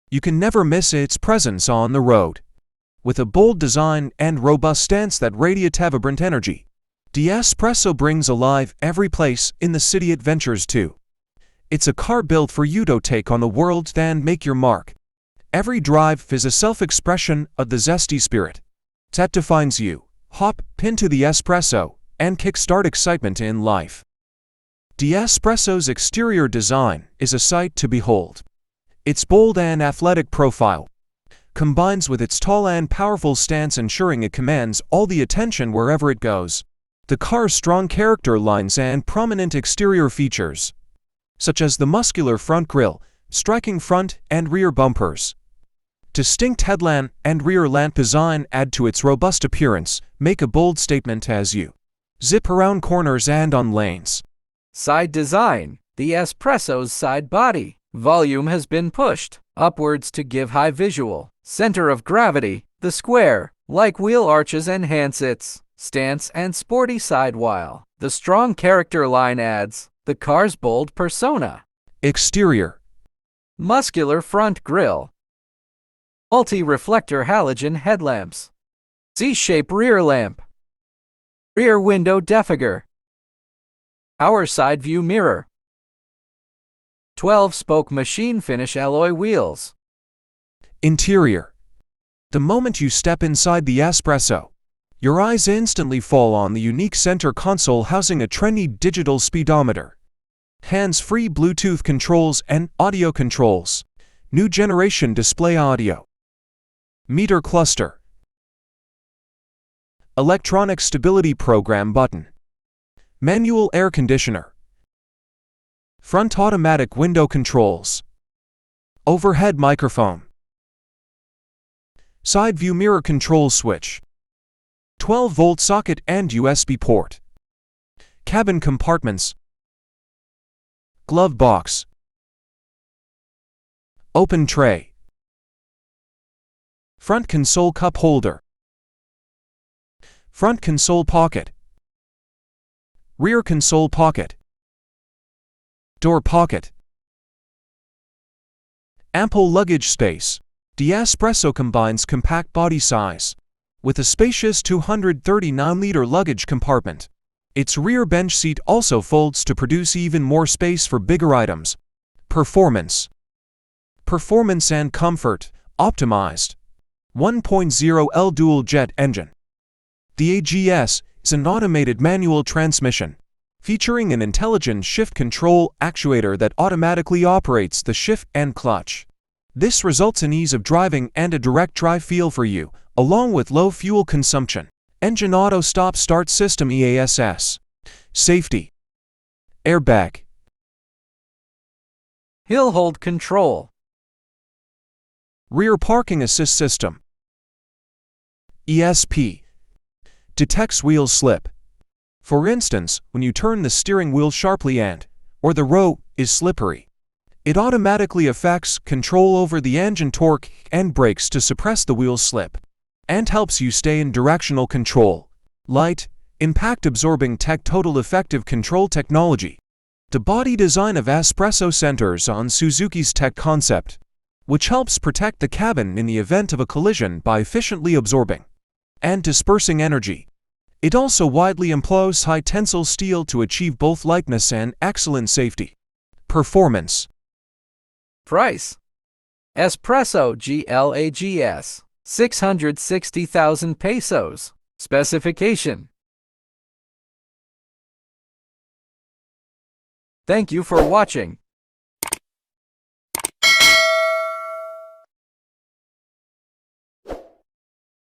You can never miss its presence on the road. With a bold design and robust stance that radiate vibrant energy, the S-PRESSO brings alive every place in the city it ventures to. It's a car built for you to take on the world and make your mark. Every drive is a self-expression of the zesty spirit that defines you. Hop into the S-PRESSO and kickstart excitement in life. The S-PRESSO's exterior design is a sight to behold. Its bold and athletic profile combines with its tall and powerful stance, ensuring it commands all the attention wherever it goes. The car's strong character lines and prominent exterior features, such as the muscular front grille, striking front and rear bumpers, distinct headlamp and rear lamp design add to its robust appearance, make a bold statement as you zip around corners and on lanes. Side design. The S-PRESSO's side body volume has been pushed upwards to give high visual center of gravity. The square-like wheel arches enhance its stance and sporty sidewall. The strong character line adds the car's bold persona. Exterior. Muscular front grille, multi-reflector halogen headlamps, C-shape rear lamp, rear window defogger, power side view mirror, 12-spoke machine finish alloy wheels. Interior. The moment you step inside the S-PRESSO, your eyes instantly fall on the unique center console housing a trendy digital speedometer, hands-free Bluetooth controls and audio controls, new generation display audio, meter cluster, electronic stability program button, manual air conditioner, front automatic window controls, overhead microphone, side view mirror control switch, 12-volt socket and USB port, cabin compartments, glove box, open tray, front console cup holder, front console pocket, rear console pocket, door pocket, ample luggage space. The S-PRESSO combines compact body size with a spacious 239-liter luggage compartment. Its rear bench seat also folds to produce even more space for bigger items. Performance. Performance and comfort optimized. 1.0L dual-jet engine. The AGS is an automated manual transmission, featuring an intelligent shift control actuator that automatically operates the shift and clutch. This results in ease of driving and a direct drive feel for you, along with low fuel consumption. Engine auto stop-start system EASS. Safety. Airbag. Hill hold control. Rear parking assist system. ESP. Detects wheel slip. For instance, when you turn the steering wheel sharply or the road is slippery, it automatically affects control over the engine torque and brakes to suppress the wheel slip, and helps you stay in directional control. Light, impact-absorbing total effective control technology. The body design of S-PRESSO centers on Suzuki's tech concept, which helps protect the cabin in the event of a collision by efficiently absorbing and dispersing energy. It also widely employs high-tensile steel to achieve both lightness and excellent safety. Performance. Price. S-PRESSO GLAGS, 660,000 pesos. Specification. Thank you for watching.